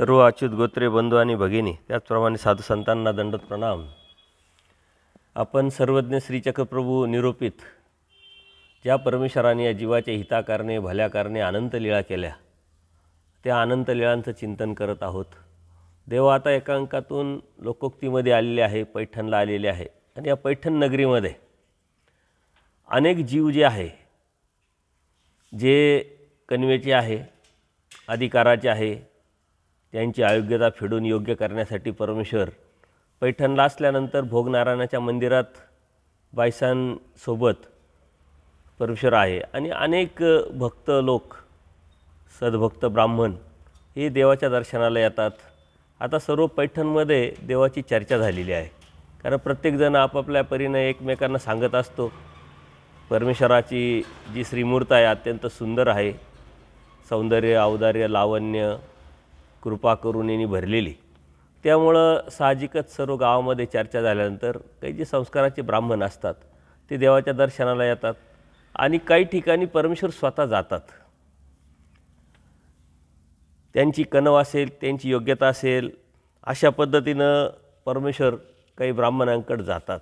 सर्व अच्युत गोत्रे बंधू आणि भगिनी, त्याचप्रमाणे साधू संतांना दंडवत प्रणाम. आपण सर्वज्ञ श्रीचक्रप्रभू निरूपित ज्या परमेश्वराने या जीवाच्या हिताकारणे भल्याकारणे अनंत लीळा केल्या, त्या अनंत लीळांचं चिंतन करत आहोत. देव आता एका अंकातून लोकोक्तीमध्ये आलेले आहे, पैठणला आलेले आहे. आणि या पैठण नगरीमध्ये अनेक जीव जे आहे, जे कन्वेचे आहे, अधिकाराचे आहे, त्यांची अयोग्यता फेडून योग्य करण्यासाठी परमेश्वर पैठणला असल्यानंतर भोगनारायणाच्या मंदिरात बायसांसोबत परमेश्वर आहे. आणि अनेक भक्त लोक, सद्भक्त ब्राह्मण हे देवाच्या दर्शनाला येतात. आता सर्व पैठणमध्ये देवाची चर्चा झालेली आहे, कारण प्रत्येकजण आपापल्या परीने एकमेकांना सांगत असतो. परमेश्वराची जी श्रीमूर्त आहे अत्यंत सुंदर आहे, सौंदर्य, औदार्य, लावण्य, कृपा करुणेने भरलेली. त्यामुळं साहजिकच सर्व गावामध्ये चर्चा झाल्यानंतर काही जे संस्काराचे ब्राह्मण असतात ते देवाच्या दर्शनाला येतात. आणि काही ठिकाणी परमेश्वर स्वतः जातात. त्यांची कणव असेल, त्यांची योग्यता असेल, अशा पद्धतीनं परमेश्वर काही ब्राह्मणांकडे जातात.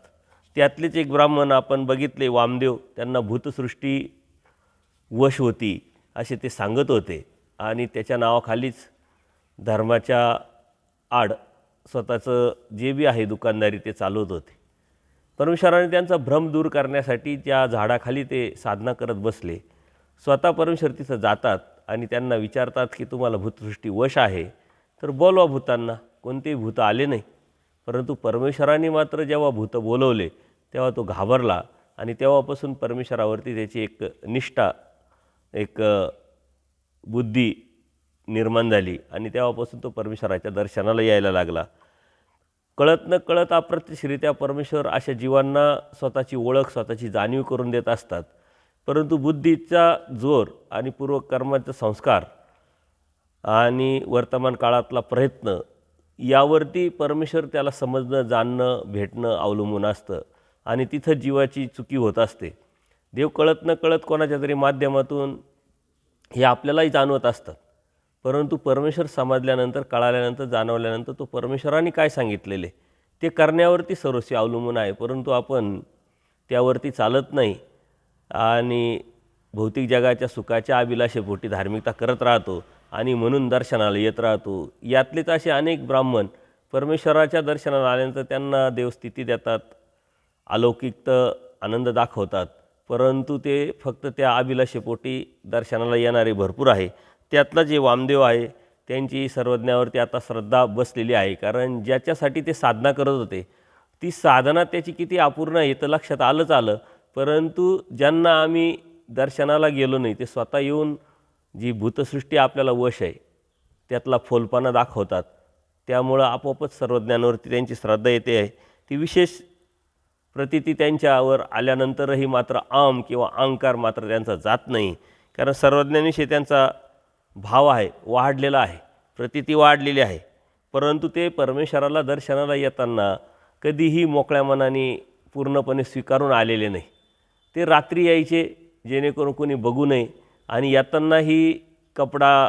त्यातलेच एक ब्राह्मण आपण बघितले, वामदेव. त्यांना भूतसृष्टी वश होती असे ते सांगत होते. आणि त्याच्या नावाखालीच धर्माच्या आड स्वतःचं जे बी आहे दुकानदारी ते चालवत होते. परमेश्वराने त्यांचा भ्रम दूर करण्यासाठी त्या झाडाखाली ते साधना करत बसले. स्वतः परमेश्वर तिथं जातात आणि त्यांना विचारतात की तुम्हाला भूतसृष्टी वश आहे तर बोलवा भूतांना. कोणतेही भूत आले नाही, परंतु परमेश्वराने मात्र जेव्हा भूत बोलवले तेव्हा तो घाबरला. आणि तेव्हापासून परमेश्वरावरती त्याची एक निष्ठा, एक बुद्धी निर्माण झाली. आणि तेव्हापासून तो परमेश्वराच्या दर्शनाला यायला लागला. कळत न कळत अप्रत्यक्षरित्या परमेश्वर अशा जीवांना स्वतःची ओळख, स्वतःची जाणीव करून देत असतात. परंतु बुद्धीचा जोर आणि पूर्वकर्माचा संस्कार आणि वर्तमान काळातला प्रयत्न यावरती परमेश्वर त्याला समजणं, जाणणं, भेटणं अवलंबून असतं. आणि तिथं जीवाची चुकी होत असते. देव कळत न कळत कोणाच्या तरी माध्यमातून हे आपल्यालाही जाणवत असतात. परंतु परमेश्वर समजल्यानंतर, कळाल्यानंतर, जाणवल्यानंतर तो परमेश्वराने काय सांगितलेले ते करण्यावरती सर्वस्वी अवलंबून आहे. परंतु आपण त्यावरती चालत नाही आणि भौतिक जगाच्या सुखाच्या अभिलाषेपोटी धार्मिकता करत राहतो आणि म्हणून दर्शनाला येत राहतो. यातलेच असे अनेक ब्राह्मण परमेश्वराच्या दर्शनाला आल्यानंतर त्यांना देवस्थिती देतात, अलौकिक आनंद दाखवतात. परंतु ते फक्त त्या अभिलाषेपोटी दर्शनाला येणारे भरपूर आहे. त्यातला जे वामदेव आहे त्यांची सर्वज्ञावरती आता श्रद्धा बसलेली आहे. कारण ज्याच्यासाठी ते साधना करत होते ती साधना त्याची किती अपूर्ण आहे तर लक्षात आलं. परंतु ज्यांना आम्ही दर्शनाला गेलो नाही ते स्वतः येऊन जी भूतसृष्टी आपल्याला वश आहे त्यातला फोलपणा दाखवतात. त्यामुळं आपोआपच सर्वज्ञानावरती त्यांची श्रद्धा येते आहे. ती विशेष प्रतीती त्यांच्यावर आल्यानंतरही मात्र आम किंवा अहंकार मात्र त्यांचा जात नाही. कारण सर्वज्ञानिशी त्यांचा भाव आहे, वाढलेला आहे, प्रतीती वाढलेली आहे. परंतु ते परमेश्वराला दर्शनाला येताना कधीही मोकळ्या मनाने पूर्णपणे स्वीकारून आलेले नाही. ते रात्री यायचे जेणेकरून कोणी बघू नये. आणि येतानाही कपडा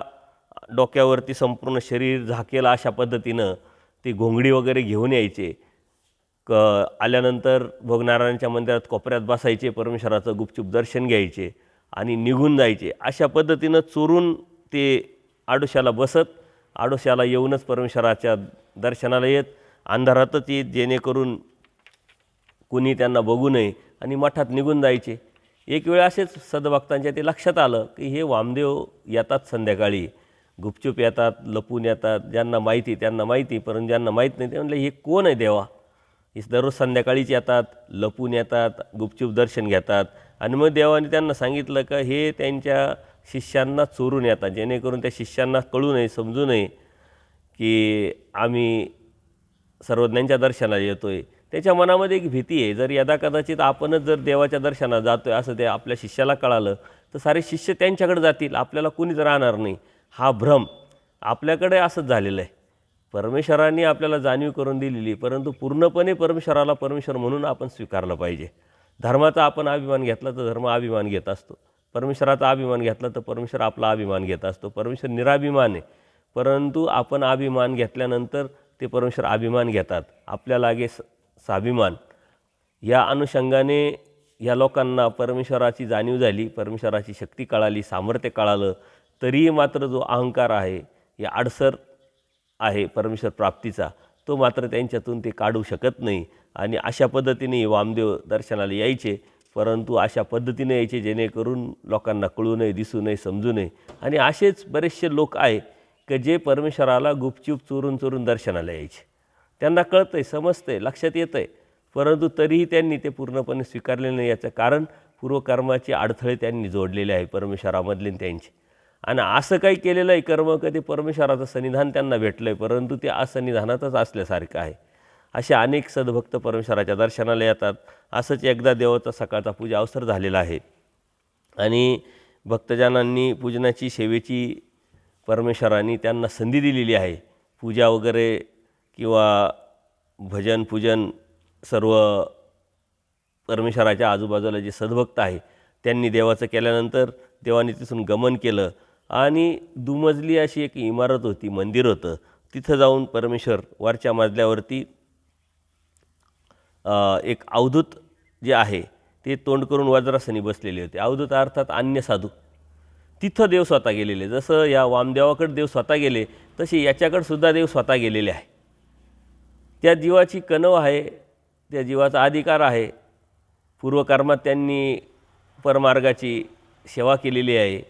डोक्यावरती संपूर्ण शरीर झाकेल अशा पद्धतीनं ते घोंगडी वगैरे घेऊन यायचे. आल्यानंतर भोगनारायणाच्या मंदिरात कोपऱ्यात बसायचे, परमेश्वराचं गुपचूप दर्शन घ्यायचे आणि निघून जायचे. अशा पद्धतीनं चोरून ते आडोशाला बसत, आडोशाला येऊनच परमेश्वराच्या दर्शनाला येत, अंधारातच येत जेणेकरून कुणी त्यांना बघू नये आणि मठात निघून जायचे. एक वेळ असेच सद्भक्तांच्या ते लक्षात आलं की हे वामदेव येतात संध्याकाळी, गुपचूप येतात, लपून येतात. ज्यांना माहिती त्यांना माहिती, परंतु ज्यांना माहीत नाही ते म्हणले हे कोण आहे देवा? हे दररोज संध्याकाळीच येतात, लपून येतात, गुपचूप दर्शन घेतात. आणि मग देवाने त्यांना सांगितलं का हे त्यांच्या शिष्यांना चोरून येतात जेणेकरून त्या शिष्यांना कळू नये, समजू नये की आम्ही सर्वज्ञांच्या दर्शनाला येतो आहे. त्याच्या मनामध्ये एक भीती आहे. जर यदा कदाचित आपणच जर देवाच्या दर्शनाला जातो आहे असं ते आपल्या शिष्याला कळालं तर सारे शिष्य त्यांच्याकडे जातील, आपल्याला कुणीच राहणार नाही. हा भ्रम आपल्याकडे असंच झालेलं आहे. परमेश्वराने आपल्याला जाणीव करून दिलेली, परंतु पूर्णपणे परमेश्वराला परमेश्वर म्हणून आपण स्वीकारलं पाहिजे. धर्माचा आपण अभिमान घेतला तर धर्म अभिमान घेत असतो, परमेश्वराचा अभिमान घेतला तर परमेश्वर आपला अभिमान घेत असतो. परमेश्वर निराभिमान आहे. परंतु आपण अभिमान घेतल्यानंतर ते परमेश्वर अभिमान घेतात. आपल्या लागे स्वाभिमान. या अनुषंगाने या लोकांना परमेश्वराची जाणीव झाली, परमेश्वराची शक्ती कळाली, सामर्थ्य कळालं, तरीही मात्र जो अहंकार आहे, या अडसर आहे परमेश्वर प्राप्तीचा, तो मात्र त्यांच्यातून ते काढू शकत नाही. आणि अशा पद्धतीने वामदेव दर्शनाला यायचे, परंतु अशा पद्धतीने यायचे जेणेकरून लोकांना कळू नये, दिसू नये, समजू नये. आणि असेच बरेचसे लोक आहे की जे परमेश्वराला गुपचूप चोरून चोरून दर्शनाला यायचे. त्यांना कळतं आहे, समजतं आहे, लक्षात येतं आहे, परंतु तरीही त्यांनी ते पूर्णपणे स्वीकारले नाही. याचं कारण पूर्वकर्माचे अडथळे त्यांनी जोडलेले आहे परमेश्वरामधले त्यांचे. आणि असं काही केलेलं आहे कर्म कधी परमेश्वराचं सन्निधान त्यांना भेटलं आहे, परंतु ते असन्निधानातच असल्यासारखं आहे. असे अनेक सद्भक्त परमेश्वराच्या दर्शनाला येतात. असंच एकदा देवाचा सकाळचा पूजा अवसर झालेला आहे आणि भक्तजनांनी पूजनाची सेवेची परमेश्वरांनी त्यांना संधी दिलेली आहे. पूजा वगैरे किंवा भजन पूजन सर्व परमेश्वराच्या आजूबाजूला जे सद्भक्त आहे त्यांनी देवाचं केल्यानंतर देवाने तिथून गमन केलं आणि दुमजली अशी एक इमारत होती, मंदिर होतं. तिथं जाऊन परमेश्वर वरच्या मजल्यावरती एक अवधूत जे आहे ते तोंड करून वज्रासनी बसलेले होते. अवधूत अर्थात अन्य साधू. तिथं देव स्वतः गेलेले. जसं या वामदेवाकडे देव स्वतः गेले तसे याच्याकडे सुद्धा देव स्वतः गेलेले आहे. त्या जीवाची कणव आहे, त्या जीवाचा अधिकार आहे. पूर्वकर्मात त्यांनी परमार्गाची सेवा केलेली आहे.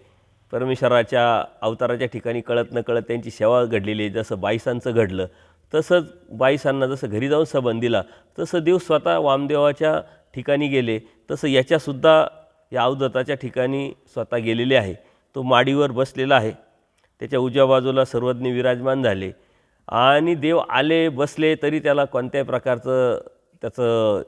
परमेश्वराच्या अवताराच्या ठिकाणी कळत न कळत त्यांची सेवा घडलेली आहे. जसं बाईसांचं घडलं तसंच बाईसांना जसं घरी जाऊन सबंध दिला तसं देव स्वतः वामदेवाच्या ठिकाणी गेले, तसं याच्यासुद्धा या अवधूताच्या ठिकाणी स्वतः गेलेले आहे. तो माडीवर बसलेला आहे, त्याच्या उजव्या बाजूला सर्वज्ञ विराजमान झाले आणि देव आले बसले तरी त्याला कोणत्याही प्रकारचं त्याचं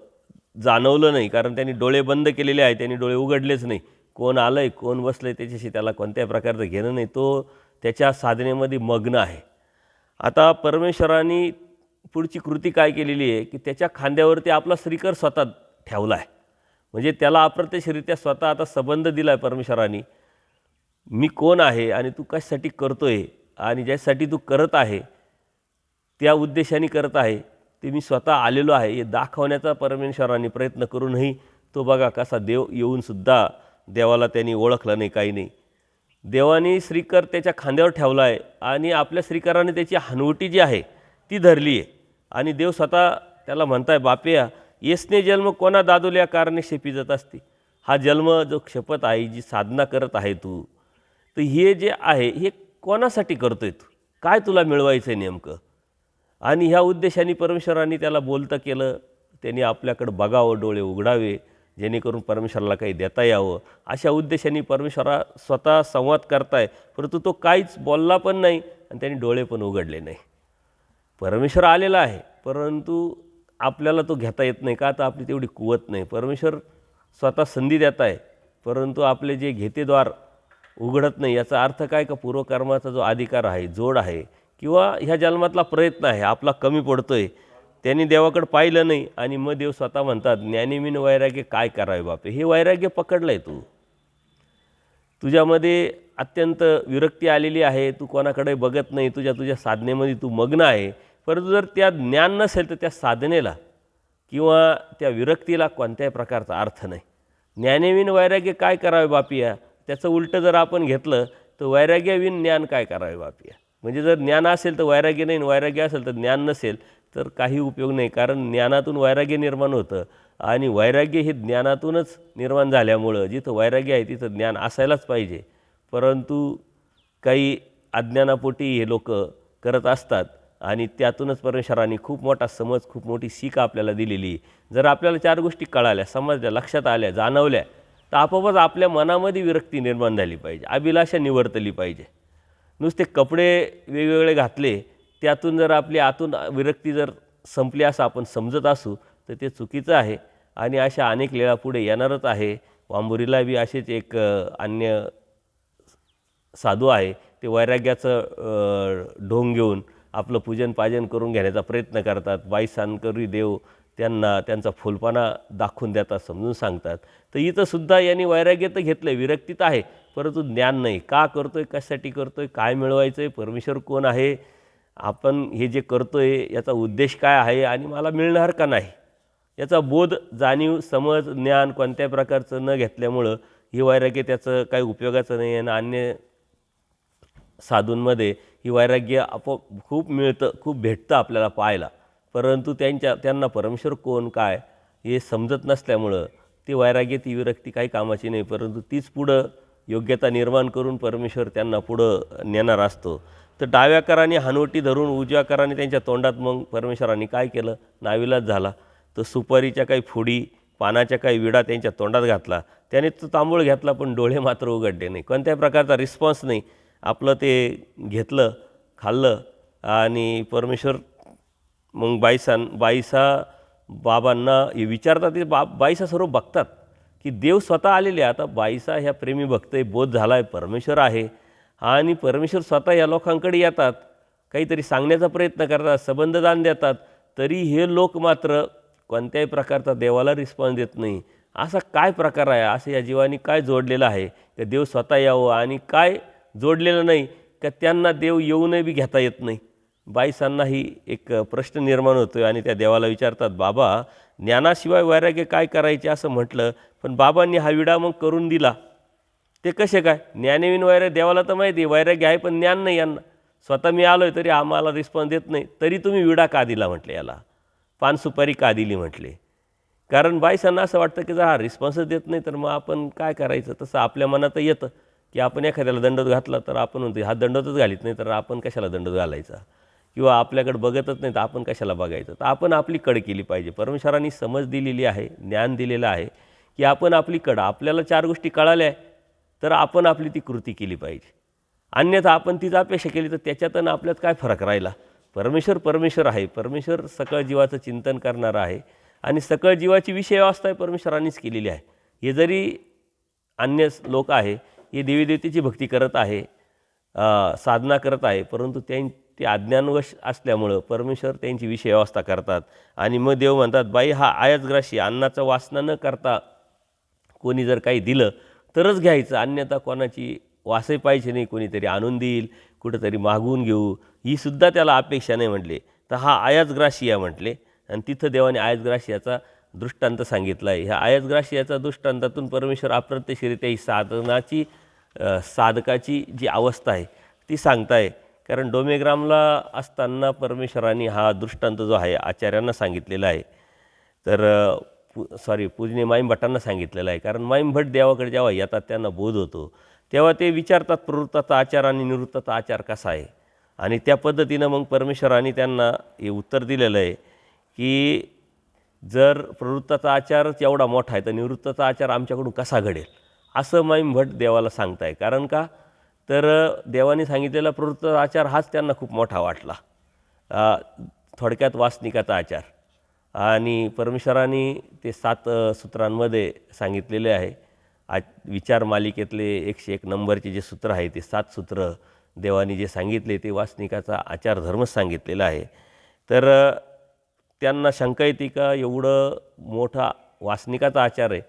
जाणवलं नाही, कारण त्यांनी डोळे बंद केलेले आहे, त्यांनी डोळे उघडलेच नाही. कोण आलं आहे कोण बसलं आहे त्याच्याशी त्याला कोणत्याही प्रकारचं घेणं नाही. तो त्याच्या साधनेमध्ये मग्न आहे. आता परमेश्वरांनी पुढची कृती काय केलेली आहे की त्याच्या खांद्यावरती आपला श्रीकर स्वतः ठेवला आहे. म्हणजे त्याला अप्रत्यक्षरित्या स्वतः आता संबंध दिला आहे परमेश्वरांनी. मी कोण आहे आणि तू कशासाठी करतो आहे आणि ज्यासाठी तू करत आहे त्या उद्देशाने करत आहे ते मी स्वतः आलेलो आहे हे दाखवण्याचा परमेश्वरांनी प्रयत्न करूनही तो बघा कसा देव येऊनसुद्धा देवाला त्यांनी ओळखलं नाही, काही नाही. देवाने श्रीकर त्याच्या खांद्यावर ठेवला आहे आणि आपल्या श्रीकराने त्याची हनवटी जी आहे ती धरली आहे आणि देव स्वतः त्याला म्हणताय, बापेया येसने जन्म कोणा दादोल्या कारणे शेपी जात असते. हा जन्म जो क्षपत आहे, जी साधना करत आहे तू, तर हे जे आहे हे कोणासाठी करतोय तू, काय तुला मिळवायचं आहे नेमकं. आणि ह्या उद्देशाने परमेश्वरांनी त्याला बोलतं केलं. त्यांनी आपल्याकडं बघावं, डोळे उघडावे, जेणेकरून परमेश्वराला काही देता यावं. अशा उद्देशाने परमेश्वरा स्वतः संवाद करताय, परंतु तो काहीच बोलला पण नाही आणि त्यांनी डोळे पण उघडले नाही. परमेश्वर आलेला आहे, परंतु आपल्याला तो घेता येत नाही. का तर आपली तेवढी कुवत नाही. परमेश्वर स्वतः संधी देत आहे, परंतु आपले जे घेतेद्वार उघडत नाही. याचा अर्थ काय का पूर्वकर्माचा जो अधिकार आहे, जोड आहे किंवा ह्या जन्मातला प्रयत्न आहे आपला कमी पडतो आहे, त्यांनी देवाकडे पाहिलं नाही आणि मग देव स्वतः म्हणतात, ज्ञानेमीन वैराग्य काय करावे बापे. हे वैराग्य पकडलं आहे तू, तुझ्यामध्ये अत्यंत विरक्ती आलेली आहे, तू कोणाकडे बघत नाही, तुझ्या साधनेमध्ये तू मग्न आहे. परंतु जर त्या ज्ञान नसेल तर त्या साधनेला किंवा त्या विरक्तीला कोणत्याही प्रकारचा अर्थ नाही. ज्ञानेविन वैराग्य काय करावे बापिया, त्याचं उलटं जर आपण घेतलं तर वैराग्यविन ज्ञान काय करावे बापिया. म्हणजे जर ज्ञान असेल तर वैराग्य नाही, वैराग्य असेल तर ज्ञान नसेल तर काही उपयोग नाही. कारण ज्ञानातून वैराग्य निर्माण होतं आणि वैराग्य हे ज्ञानातूनच निर्माण झाल्यामुळं जिथं वैराग्य आहे तिथं ज्ञान असायलाच पाहिजे. परंतु काही अज्ञानापोटी हे लोक करत असतात आणि त्यातूनच परमेश्वरांनी खूप मोठा समज, खूप मोठी सीख आपल्याला दिलेली. जर आपल्याला चार गोष्टी कळाल्या, समजल्या, लक्षात आल्या, जाणवल्या तर आपोआपच आपल्या मनामध्ये विरक्ती निर्माण झाली पाहिजे, अभिलाषा निवर्तली पाहिजे. नुसते कपडे वेगवेगळे घातले त्यातून जर आपली आतून विरक्ती जर संपली असं आपण समजत असू तर ते चुकीचं आहे. आणि अशा अनेक लीळा पुढे येणारच आहे. वांबुरीला बी असेच एक अन्य साधू आहे, ते वैराग्याचं ढोंग घेऊन आपलं पूजन पाजन करून घेण्याचा प्रयत्न करतात. बाईसांकरी देव त्यांना त्यांचा फुलपणा दाखवून देतात, समजून सांगतात. तर इथंसुद्धा यांनी वैराग्य तर घेतलं, विरक्तीत आहे, परंतु ज्ञान नाही. का करतो आहे, कशासाठी करतो आहे, काय मिळवायचं आहे, परमेश्वर कोण आहे, आपण हे जे करतो आहे याचा उद्देश काय आहे आणि मला मिळणार का नाही, याचा बोध, जाणीव, समज, ज्ञान कोणत्या प्रकारचं न घेतल्यामुळं ही वैराग्य त्याचं काही उपयोगाचं नाही आहे. आणि अन्य साधूंमध्ये ही वैराग्य आपोआप खूप मिळतं, खूप भेटतं आपल्याला पाहायला, परंतु त्यांना परमेश्वर कोण काय हे समजत नसल्यामुळं ती वैराग्य, ती विरक्ती काही कामाची नाही, परंतु तीच पुढं योग्यता निर्माण करून परमेश्वर त्यांना पुढं नेणार असतो. तर डाव्या कराने हनवटी धरून उजव्या कराने त्यांच्या तोंडात मग परमेश्वरांनी काय केलं, नाविलाज झाला. तर सुपारीच्या काही फोडी, पानाच्या काही विडा त्यांच्या तोंडात घातला. त्याने तो तांबूळ घेतला, पण डोळे मात्र उघडले नाही. कोणत्याही प्रकारचा रिस्पॉन्स नाही. आपलं ते घेतलं, खाल्लं आणि परमेश्वर मग बाईसा बाबांना हे विचारतात. ते बाईसा सर्व बघतात की देव स्वतः आलेले. आता बाईसा ह्या प्रेमी भक्त आहे, बोध झाला आहे, परमेश्वर आहे आणि परमेश्वर स्वतः या लोकांकडे येतात, काहीतरी सांगण्याचा प्रयत्न करतात, संबंधदान देतात, तरी हे लोक मात्र कोणत्याही प्रकारचा देवाला रिस्पॉन्स देत नाही. असा काय प्रकार आहे, असं या जीवानी काय जोडलेलं आहे की देव स्वतः यावं, आणि काय जोडलेलं नाही का त्यांना देव येऊनही बी घेता येत नाही. बाईसांनाही एक प्रश्न निर्माण होतो आहे आणि त्या देवाला विचारतात, बाबा ज्ञानाशिवाय वैराग्य काय करायचे असं म्हटलं, पण बाबांनी हा विडा मग करून दिला, ते कसे काय? ज्ञानविन वैराग्य, देवाला तर माहिती आहे वैराग्य आहे, पण ज्ञान नाही यांना. स्वतः मी आलो आहे तरी आम्हाला रिस्पॉन्स देत नाही, तरी तुम्ही विडा का दिला म्हटले, याला पान सुपारी का दिली म्हटले. कारण बाईसांना असं वाटतं की जर हा रिस्पॉन्सच देत नाही तर मग आपण काय करायचं. तसं आपल्या मनात येतं की आपण एखाद्याला दंडवत घातला तर आपण म्हणतो हा दंडवतच घालीत नाही तर आपण कशाला दंडवत घालायचा, किंवा आपल्याकडे बघतच नाही तर आपण कशाला बघायचं. तर आपण आपली कड केली पाहिजे. परमेश्वरांनी समज दिलेली आहे, ज्ञान दिलेलं आहे की आपण आपली कड, आपल्याला 4 गोष्टी कळाल्या तर आपण आपली ती कृती केली पाहिजे. अन्यथा आपण तीच अपेक्षा केली तर त्याच्यातून आपल्यात काय फरक राहिला. परमेश्वर आहे. परमेश्वर सकळ जीवाचं चिंतन करणारा आहे आणि सकळ जीवाची विषय व्यवस्था परमेश्वरांनीच केलेली आहे. हे जरी अन्य लोक आहे, हे देवीदेवतेची भक्ती करत आहे, साधना करत आहे, परंतु ते अज्ञानवश असल्यामुळं परमेश्वर त्यांची विषय व्यवस्था करतात. आणि मग देव म्हणतात, बाई हा आयासग्राशी, अन्नाचा वासना न करता कोणी जर काही दिलं तरच घ्यायचं, अन्यथा कोणाची वासही पाहिजे नाही. कोणीतरी आणून देईल, कुठंतरी मागवून घेऊ, ही सुद्धा त्याला अपेक्षा नाही म्हटले. तर हा आयासग्राशिया म्हटले. आणि तिथं देवाने आयासग्राशियाचा दृष्टांत सांगितला आहे. ह्या आयासग्राशियाचा दृष्टांतातून परमेश्वर अप्रत्यक्षरित्या ही साधकाची जी अवस्था आहे ती सांगताय. कारण डोमेग्रामला असताना परमेश्वरांनी हा दृष्टांत जो आहे आचार्यांना सांगितलेला आहे. तर पूजनीय माईम भट्टांना सांगितलेलं आहे. कारण माईम भट्ट देवाकडे जेव्हा येतात त्यांना बोध होतो तेव्हा ते विचारतात प्रवृत्ताचा आचार आणि निवृत्ताचा आचार कसा आहे. आणि त्या पद्धतीनं मग परमेश्वरांनी त्यांना हे उत्तर दिलेलं आहे की जर प्रवृत्ताचा आचारच एवढा मोठा आहे तर निवृत्ताचा आचार आमच्याकडून कसा घडेल, असं माईम भट्ट देवाला सांगताय. कारण का तर देवाने सांगितलेला प्रवृत्ताचा आचार हाच त्यांना खूप मोठा वाटला, थोडक्यात वासनिकाचा आचार. आणि परमेश्वरांनी ते 7 सूत्रांमध्ये सांगितलेले आहे. विचार मालिकेतले 101 नंबरचे जे सूत्र आहे ते 7 सूत्र देवानी जे सांगितले ते वासनिकाचा आचार धर्मच सांगितलेला आहे. तर त्यांना शंका येते का एवढं मोठा वासनिकाचा आचार आहे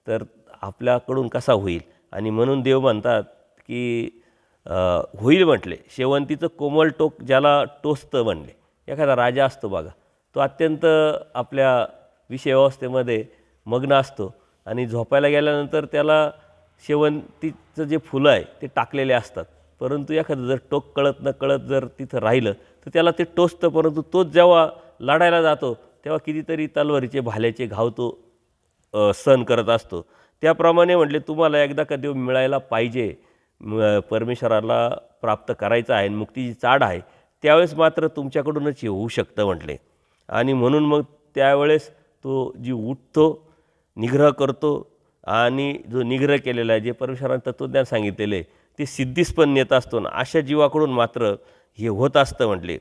तर आपल्याकडून कसा होईल. आणि म्हणून देव म्हणतात की होईल म्हटले. शेवंतीचं कोमल टोक ज्याला टोचतं म्हणले. एखादा राजा असतो बघा, तो अत्यंत आपल्या विषयव्यवस्थेमध्ये मग्न असतो आणि झोपायला गेल्यानंतर त्याला शेवंतीचं जे फुलं आहे ते टाकलेले असतात, परंतु एखादं जर टोक कळत न कळत जर तिथं राहिलं तर त्याला ते टोचतं. परंतु तोच जेव्हा लढायला जातो तेव्हा कितीतरी तलवारीचे भाल्याचे घाव तो सहन करत असतो. त्याप्रमाणे म्हटले तुम्हाला एकदा का देव मिळायला पाहिजे, परमेश्वराला प्राप्त करायचं आहे, मुक्तीची चाड आहे, त्यावेळेस मात्र तुमच्याकडूनच हे होऊ शकतं म्हटले. आणि म्हणून मग त्यावेळेस तो जीव उठतो, निग्रह करतो आणि जो निग्रह केलेला आहे, जे परमेश्वराने तत्त्वज्ञान सांगितलेले ते सिद्धीस पण नेत असतो ना, अशा जीवाकडून मात्र हे होत असतं म्हटले.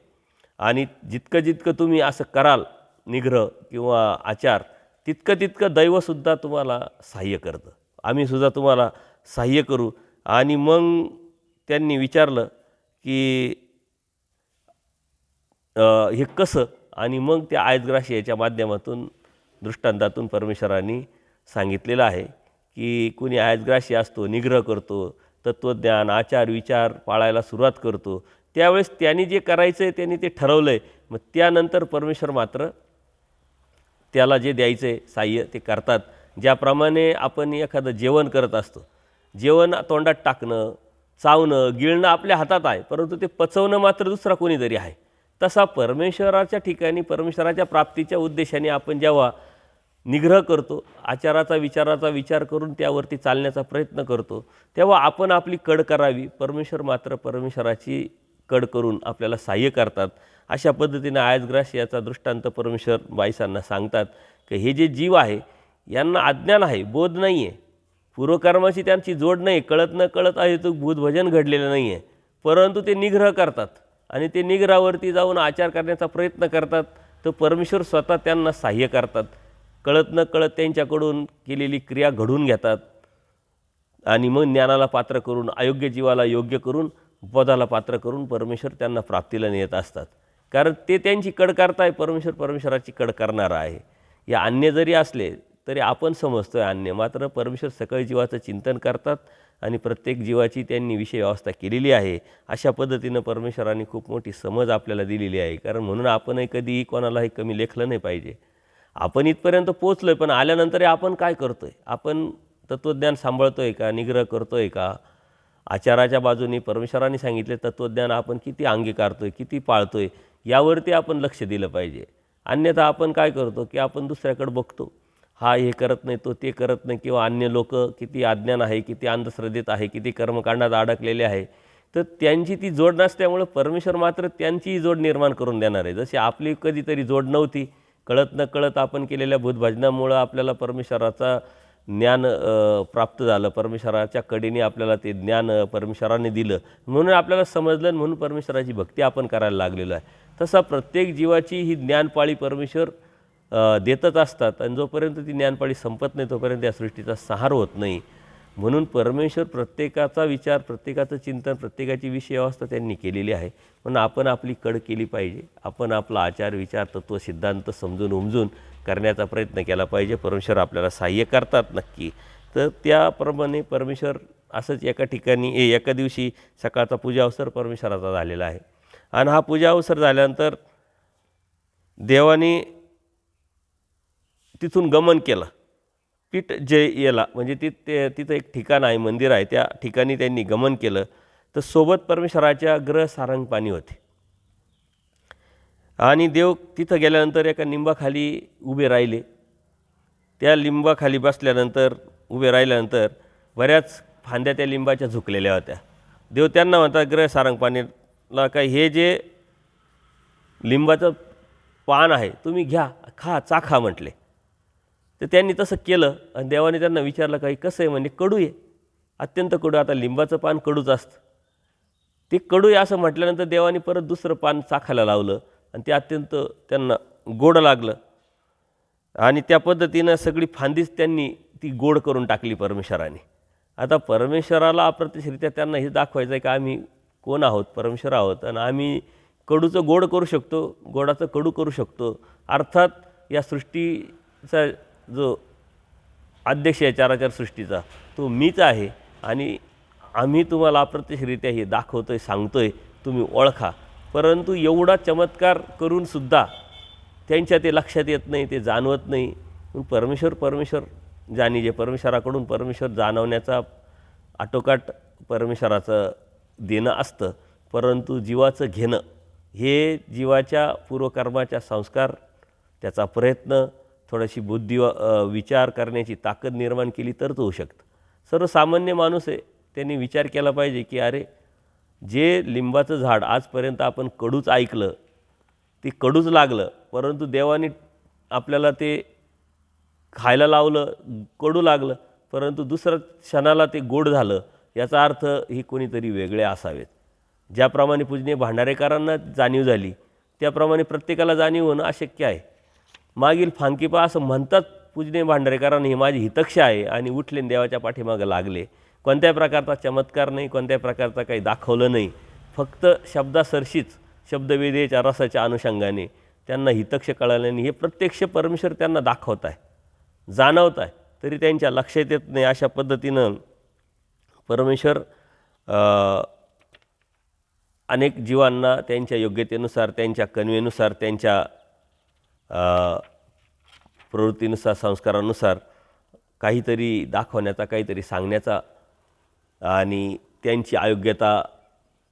आणि जितकं तुम्ही असं कराल निग्रह किंवा आचार, तितकं दैवसुद्धा तुम्हाला सहाय्य करतं. आम्हीसुद्धा तुम्हाला सहाय्य करू. आणि मग त्यांनी विचारलं की हे कसं. आणि मग त्या आयतग्राशियाच्या माध्यमातून दृष्टांतातून परमेश्वरांनी सांगितलेलं आहे की कुणी आयतग्राशी असतो, निग्रह करतो, तत्त्वज्ञान आचार विचार पाळायला सुरुवात करतो, त्यावेळेस त्यांनी जे करायचं आहे त्यांनी ते ठरवलं आहे, मग त्यानंतर परमेश्वर मात्र त्याला जे द्यायचं आहे साह्य ते करतात. ज्याप्रमाणे आपण एखादं जेवण करत असतो, जेवण तोंडात टाकणं, चावणं, गिळणं आपल्या हातात आहे, परंतु ते पचवणं मात्र दुसरा कोणीतरी आहे. तसा परमेश्वराच्या ठिकाणी परमेश्वराच्या प्राप्तीच्या उद्देशाने आपण जेव्हा निग्रह करतो, आचाराचा विचाराचा विचार करून त्यावरती चालण्याचा प्रयत्न करतो, तेव्हा आपण आपली कड करावी, परमेश्वर मात्र परमेश्वराची कड करून आपल्याला साह्य करतात. अशा पद्धतीने आयसग्रास याचा दृष्टांत परमेश्वर बाईसांना सांगतात की हे जे जीव आहे यांना अज्ञान आहे, बोध नाही आहे, पूर्वकर्माची त्यांची जोड नाही, कळत न कळत आहे तो भूतभजन घडलेलं नाही आहे, परंतु ते निग्रह करतात आणि ते निग्रहावरती जाऊन आचार करण्याचा प्रयत्न करतात, तर परमेश्वर स्वतः त्यांना साह्य करतात. कळत न कळत त्यांच्याकडून केलेली क्रिया घडून घेतात आणि मग ज्ञानाला पात्र करून, अयोग्य जीवाला योग्य करून, पदाला पात्र करून परमेश्वर त्यांना प्राप्तीला नेत असतात. कारण ते त्यांची कड करताय, परमेश्वर परमेश्वराची कड करणारा आहे. या अन्य जरी असले तरी आपण समजतो आहे अन्य, मात्र परमेश्वर सकळ जीवाचं चिंतन करतात आणि प्रत्येक जीवाची त्यांनी विषय व्यवस्था केलेली आहे. अशा पद्धतीनं परमेश्वराने खूप मोठी समज आपल्याला दिलेली आहे. कारण म्हणून आपणही कधीही कोणालाही कमी लेखलं नाही पाहिजे. आपण इथपर्यंत पोचलो आहे, पण आल्यानंतर आपण काय करतो आहे? आपण तत्त्वज्ञान सांभाळतो आहे का? निग्रह करतो आहे का? आचाराच्या बाजूने परमेश्वराने सांगितले तत्त्वज्ञान आपण किती अंगीकारतो आहे, किती पाळतो आहे, यावरती आपण लक्ष दिलं पाहिजे. अन्यथा आपण काय करतो की आपण दुसऱ्याकडे बघतो, हा हे करत नाही, तो ते करत नाही, किंवा अन्य लोक किती अज्ञान आहे, किती अंधश्रद्धेत आहे, किती कर्मकांडात अडकलेले आहे, तर त्यांची ती जोड नसल्यामुळं परमेश्वर मात्र त्यांचीही जोड निर्माण करून देणार आहे. जशी आपली कधीतरी जोड नव्हती, कळत न कळत आपण केलेल्या भूतभजनामुळं आपल्याला परमेश्वराचा ज्ञान प्राप्त झालं, परमेश्वराच्या कडेने आपल्याला ते ज्ञान परमेश्वराने दिलं, म्हणून आपल्याला समजलं, म्हणून परमेश्वराची भक्ती आपण करायला लागलेलो आहे. तसा प्रत्येक जीवाची ही ज्ञानपाळी परमेश्वर देतच असतात आणि जोपर्यंत ती ज्ञानपाळी संपत नाही तोपर्यंत या सृष्टीचा संहार होत नाही. म्हणून परमेश्वर प्रत्येकाचा विचार, प्रत्येकाचं चिंतन, प्रत्येकाची विषय व्यवस्था त्यांनी केलेली आहे. म्हणून आपण आपली कड केली पाहिजे, आपण आपला आचार विचार तत्त्व सिद्धांत समजून उमजून करण्याचा प्रयत्न केला पाहिजे. परमेश्वर आपल्याला साह्य करतात नक्की. तर त्याप्रमाणे परमेश्वर असंच एका ठिकाणी एका दिवशी सकाळचा पूजा अवसर परमेश्वराचा झालेला आहे आणि हा पूजा अवसर झाल्यानंतर देवाने तिथून गमन केलं पीठ जे याला, म्हणजे तिथं एक ठिकाण आहे, मंदिर आहे, त्या ठिकाणी त्यांनी गमन केलं. तर सोबत परमेश्वराच्या ग्रह सारंगपाणी होते आणि देव तिथं गेल्यानंतर एका लिंबाखाली उभे राहिले. त्या लिंबाखाली बसल्यानंतर, उभे राहिल्यानंतर बऱ्याच फांद्या त्या लिंबाच्या झुकलेल्या होत्या. देव त्यांना म्हणतात, ग्रह सारंगपाणीला काय हे जे लिंबाचं पान आहे तुम्ही घ्या, खा, चाखा म्हटले. तर त्यांनी तसं केलं आणि देवाने त्यांना विचारलं, काही कसं आहे? म्हणजे कडू आहे, अत्यंत कडू. आता लिंबाचं पान कडूच असतं, ते कडू आहे असं म्हटल्यानंतर देवाने परत दुसरं पान चाखायला लावलं आणि ते अत्यंत त्यांना गोड लागलं आणि त्या पद्धतीनं सगळी फांदीच त्यांनी ती गोड करून टाकली परमेश्वराने. आता परमेश्वराला अप्रत्यक्षरित्या त्यांना हे दाखवायचं आहे की आम्ही कोण आहोत, परमेश्वर आहोत आणि आम्ही कडूचं गोड करू शकतो, गोडाचं कडू करू शकतो. अर्थात या सृष्टीचा जो अध्यक्ष आहे चाराचार सृष्टीचा, तो मीच आहे आणि आम्ही तुम्हाला अप्रत्यक्षरित्या हे दाखवतो आहे, सांगतो आहे, तुम्ही ओळखा. परंतु एवढा चमत्कार करूनसुद्धा त्यांच्या ते लक्षात येत नाही, ते जाणवत नाही. परमेश्वर जाणीजे, परमेश्वराकडून परमेश्वर जाणवण्याचा आटोकाट परमेश्वराचं देणं असतं, परंतु जीवाचं घेणं हे जीवाच्या पूर्वकर्माच्या संस्कार, त्याचा प्रयत्न, थोडीशी बुद्धी विचार करण्याची ताकद निर्माण केली तर तो होऊ शकतं. सर्वसामान्य माणूस आहे, त्यांनी विचार केला पाहिजे की अरे, जे लिंबाचं झाड आजपर्यंत आपण कडूच ऐकलं, ते कडूच लागलं, परंतु देवाने आपल्याला ते खायला लावलं, कडू लागलं, परंतु दुसऱ्या क्षणाला ते गोड झालं. याचा अर्थ ही कोणीतरी वेगळे असावेत. ज्याप्रमाणे पूजनीय भांडारेकरांना जाणीव झाली, त्याप्रमाणे प्रत्येकाला जाणीव होणं अशक्य आहे. मागील फांकीपा असं म्हणतात पूजनीय भांडारेकरांना, ही माझी हितक्षा आहे, आणि उठले देवाच्या पाठीमागं लागले. कोणत्याही प्रकारचा चमत्कार नाही, कोणत्याही प्रकारचा काही दाखवलं नाही, फक्त शब्दासरशीच शब्दवेदेच्या रसाच्या अनुषंगाने त्यांना हितक्ष कळाल्याने हे प्रत्यक्ष परमेश्वर त्यांना दाखवत आहे, जाणवत आहे, तरी त्यांच्या लक्षात येत नाही. अशा पद्धतीनं परमेश्वर अनेक जीवांना त्यांच्या योग्यतेनुसार, त्यांच्या कन्वेनुसार, त्यांच्या प्रवृत्तीनुसार, संस्कारानुसार काहीतरी दाखवण्याचा, काहीतरी सांगण्याचा आणि त्यांची अयोग्यता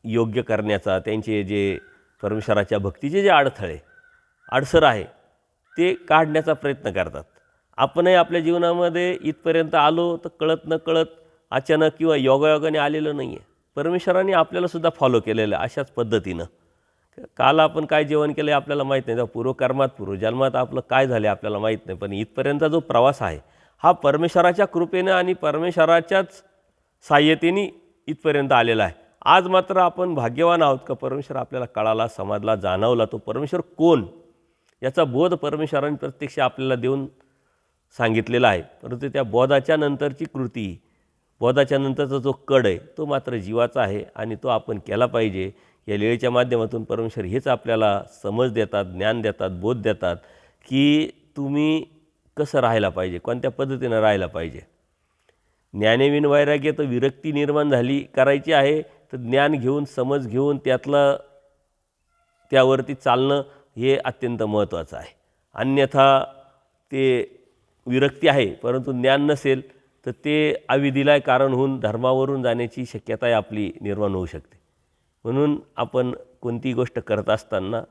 योग्य करण्याचा, त्यांचे जे परमेश्वराच्या भक्तीचे जे अडसर आहे ते काढण्याचा प्रयत्न करतात. आपणही आपल्या जीवनामध्ये इथपर्यंत आलो तर कळत न कळत, अचानक किंवा योगायोगाने आलेलं नाही आहे. परमेश्वराने आपल्यालासुद्धा फॉलो केलेलं आहे अशाच पद्धतीनं. काल आपण काय जेवण केलं आहे आपल्याला माहीत नाही, तेव्हा पूर्वकर्मात पूर्वजन्मात आपलं काय झालं आहे आपल्याला माहीत नाही, पण इथपर्यंतचा जो प्रवास आहे हा परमेश्वराच्या कृपेनं आणि परमेश्वराच्याच सहाय्यतेने इथपर्यंत आलेला आहे. आज मात्र आपण भाग्यवान आहोत का परमेश्वर आपल्याला कळाला, समजला, जाणवला. तो परमेश्वर कोण याचा बोध परमेश्वराने प्रत्यक्ष आपल्याला देऊन सांगितलेला आहे. परंतु त्या बोधाच्या नंतरची कृती, बोधाच्या नंतरचा जो कड आहे तो मात्र जीवाचा आहे आणि तो आपण केला पाहिजे. या लीळेच्या माध्यमातून परमेश्वर हेच आपल्याला समज देतात, ज्ञान देतात, बोध देतात की तुम्ही कसं राहायला पाहिजे, कोणत्या पद्धतीनं राहायला पाहिजे. ज्ञानेविन वैराग्य तर विरक्ती निर्माण करायची आहे तर ज्ञान घेऊन, समज घेऊन त्यावरती चालणं हे अत्यंत महत्त्वाचं आहे. अन्यथा ते विरक्ती आहे परंतु ज्ञान नसेल तर ते अविधीला कारण होऊन धर्मावरून जाण्याची शक्यता आपली निर्माण होऊ शकते. म्हणून आपण कोणती गोष्ट करत असताना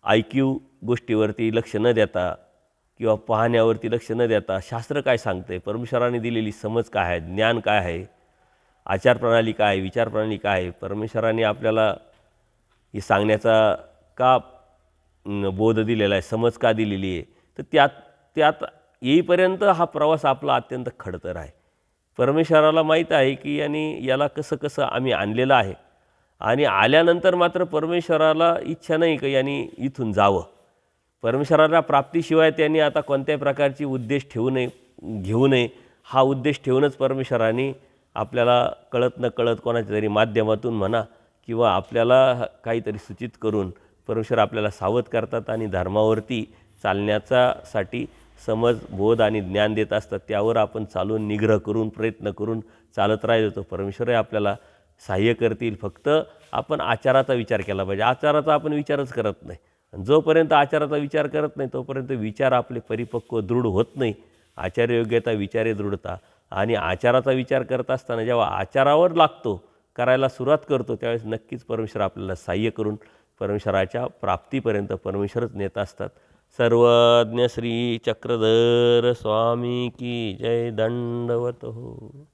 IQ गोष्टीवरती लक्ष न देता किंवा पाहण्यावरती लक्ष न देता शास्त्र काय सांगते, परमेश्वराने दिलेली समज काय आहे, ज्ञान काय आहे, आचारप्रणाली काय आहे, विचारप्रणाली काय आहे, परमेश्वराने आपल्याला हे सांगण्याचा का बोध दिलेला आहे, समज का दिलेली आहे, तर त्यात येईपर्यंत हा प्रवास आपला अत्यंत खडतर आहे. परमेश्वराला माहीत आहे की याला कसं कसं आम्ही आणलेलं आहे आणि आल्यानंतर मात्र परमेश्वराला इच्छा नाही की इथून जावं. परमेश्वराला प्राप्तीशिवाय त्यांनी आता कोणत्याही प्रकारची उद्देश घेऊ नये. हा उद्देश ठेवूनच परमेश्वराने आपल्याला कळत न कळत कोणाच्या तरी माध्यमातून म्हणा किंवा आपल्याला काहीतरी सूचित करून परमेश्वर आपल्याला सावध करतात आणि धर्मावरती चालण्यासाठी समज, बोध आणि ज्ञान देत असतात. त्यावर आपण चालून निग्रह करून, प्रयत्न करून चालत राहिलो तर परमेश्वरही आपल्याला सहाय्य करतील. फक्त आपण आचाराचा विचार केला पाहिजे. आचाराचा आपण विचारच करत नाही. जोपर्यंत आचाराचा विचार करत नाही तोपर्यंत विचार आपले परिपक्व दृढ होत नाही. आचार्ययोग्यता विचारे दृढता. आणि आचाराचा विचार करत असताना जेव्हा आचारावर करायला सुरुवात करतो त्यावेळेस नक्कीच परमेश्वर आपल्याला सहाय्य करून परमेश्वराच्या प्राप्तीपर्यंत परमेश्वरच नेत असतात. सर्वज्ञ श्री चक्रधर स्वामी की जय. दंडवत हो.